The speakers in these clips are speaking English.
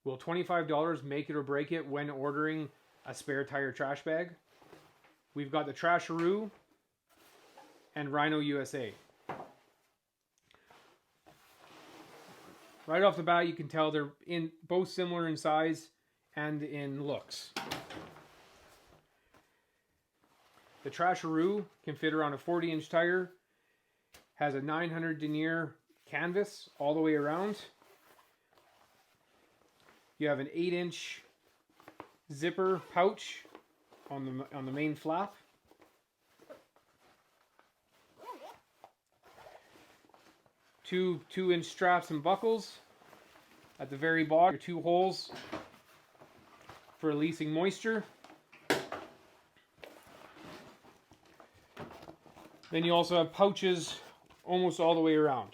Will $25 make it or break it when ordering a spare tire trash bag? We've got the Trasharoo and Rhino USA. Right off the bat, you can tell they're both similar in size and in looks. The Trasharoo can fit around a 40-inch tire, has a 900 denier canvas all the way around. You have an 8-inch zipper pouch on the main flap. Two 2-inch straps and buckles at the very bottom. 2 holes for releasing moisture. Then you also have pouches almost all the way around,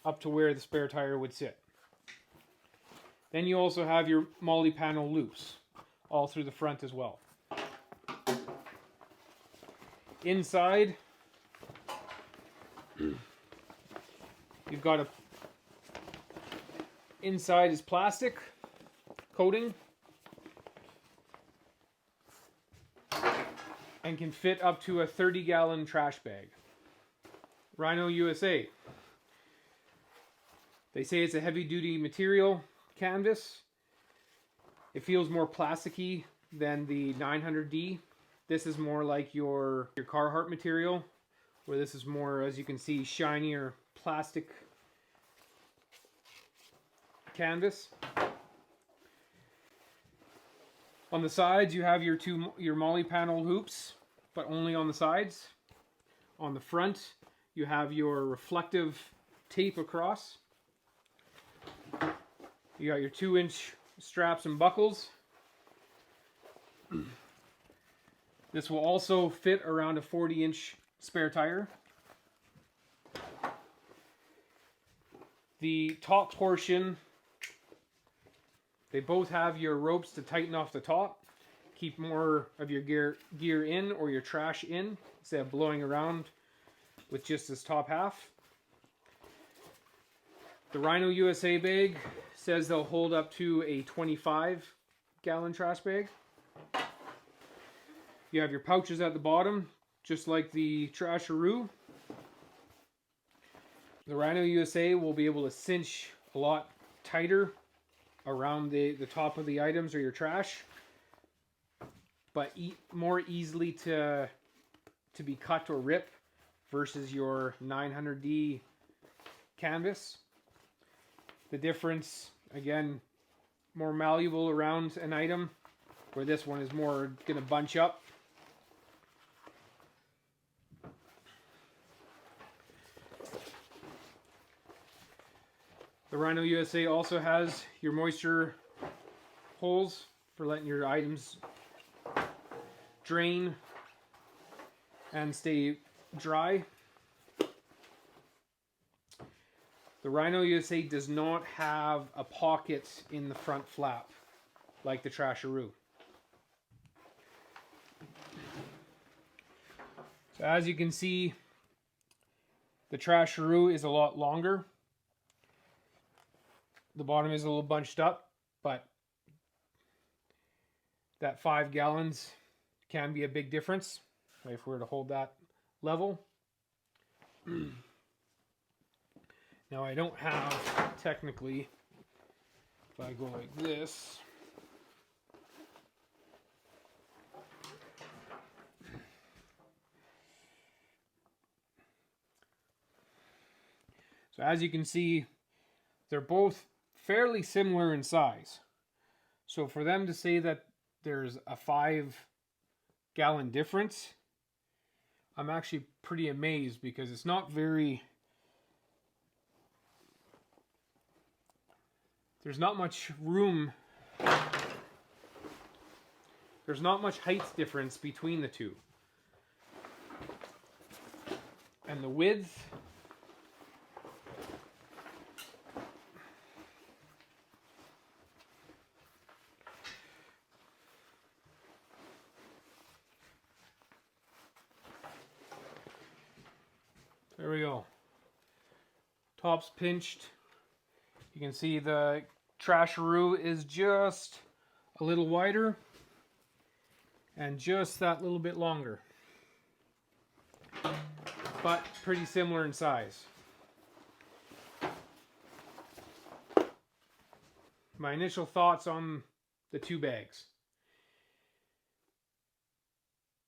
up to where the spare tire would sit. Then you also have your MOLLE panel loops all through the front as well. Inside, you've got inside is plastic coating and can fit up to a 30-gallon trash bag. Rhino USA. They say it's a heavy-duty material canvas. It feels more plasticky than the 900D. This is more like your Carhartt material, where this is more, as you can see, shinier plastic canvas. On the sides, you have your MOLLE panel hoops, but only on the sides. On the front, you have your reflective tape across. You got your 2-inch straps and buckles. This will also fit around a 40-inch spare tire. The top portion, they both have your ropes to tighten off the top. Keep more of your gear in or your trash in instead of blowing around with just this top half. The Rhino USA bag says they'll hold up to a 25-gallon trash bag. You have your pouches at the bottom, just like the Trasharoo. The Rhino USA will be able to cinch a lot tighter around the top of the items or your trash, but more easily to be cut or rip versus your 900D canvas. The difference, again, more malleable around an item, where this one is more going to bunch up. The Rhino USA also has your moisture holes for letting your items drain and stay dry. The Rhino USA does not have a pocket in the front flap like the Trasharoo. So as you can see, the Trasharoo is a lot longer. The bottom is a little bunched up, but that 5 gallons can be a big difference if we were to hold that level. Now I don't have, technically, if I go like this, so as you can see, they're both fairly similar in size. So for them to say that there's a 5-gallon difference, I'm actually pretty amazed, because it's not very... There's not much room. There's not much height difference between the two. And the width, there we go. Top's pinched. You can see the Trasharoo is just a little wider and just that little bit longer, but pretty similar in size. My initial thoughts on the two bags.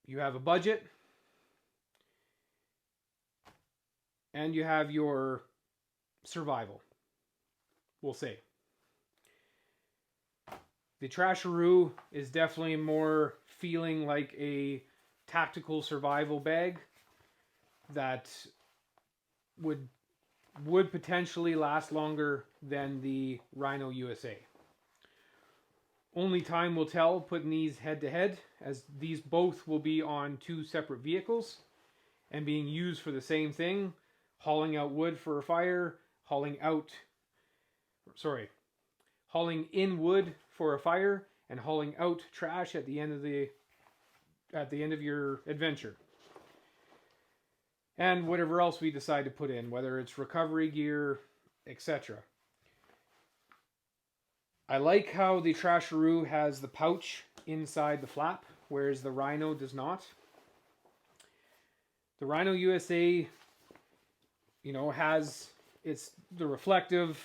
You have a budget and you have your survival, we'll say. The Trasharoo is definitely more feeling like a tactical survival bag that would potentially last longer than the Rhino USA. Only time will tell putting these head to head, as these both will be on two separate vehicles and being used for the same thing, hauling out wood for a fire, hauling in wood for a fire, and hauling out trash at the end of your adventure. And whatever else we decide to put in, whether it's recovery gear, etc. I like how the Trasharoo has the pouch inside the flap, whereas the Rhino does not. The Rhino USA, has the reflective,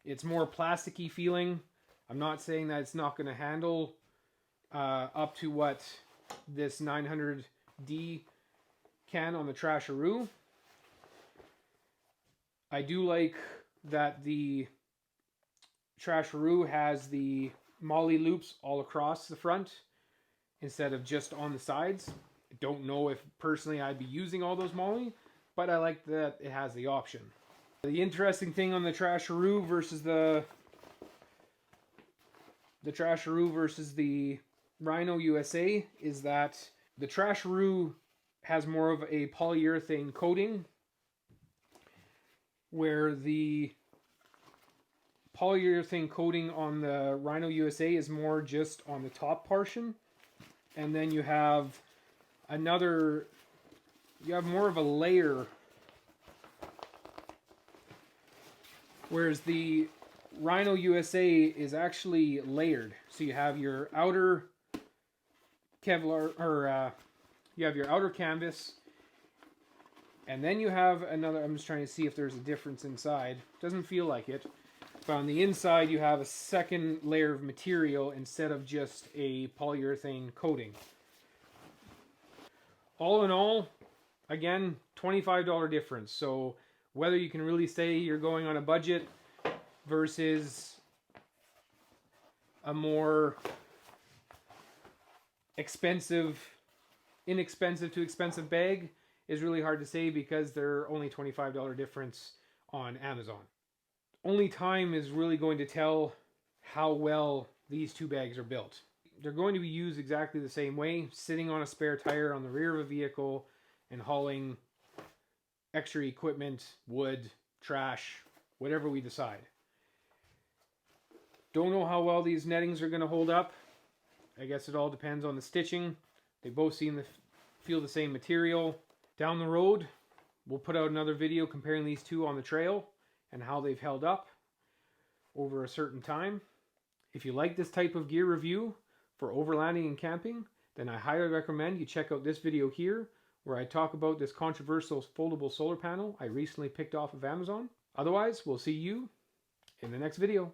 it's more plasticky feeling. I'm not saying that it's not going to handle up to what this 900D can on the Trasharoo. I do like that the Trasharoo has the molly loops all across the front instead of just on the sides. I don't know if personally I'd be using all those molly, but I like that it has the option. The interesting thing on the Trasharoo versus the Rhino USA is that the Trasharoo has more of a polyurethane coating, where the polyurethane coating on the Rhino USA is more just on the top portion, and then you have more of a layer, whereas the Rhino USA is actually layered. So you have your outer Kevlar, or you have your outer canvas, and then you have another. I'm just trying to see if there's a difference inside. Doesn't feel like it. But on the inside, you have a second layer of material instead of just a polyurethane coating. All in all, again, $25 difference. So whether you can really say you're going on a budget versus a more inexpensive to expensive bag is really hard to say, because they're only $25 difference on Amazon. Only time is really going to tell how well these two bags are built. They're going to be used exactly the same way, sitting on a spare tire on the rear of a vehicle and hauling extra equipment, wood, trash, whatever we decide. Don't know how well these nettings are going to hold up. I guess it all depends on the stitching. They both seem to feel the same material. Down the road, we'll put out another video comparing these two on the trail and how they've held up over a certain time. If you like this type of gear review for overlanding and camping, then I highly recommend you check out this video here, where I talk about this controversial foldable solar panel I recently picked off of Amazon. Otherwise, we'll see you in the next video.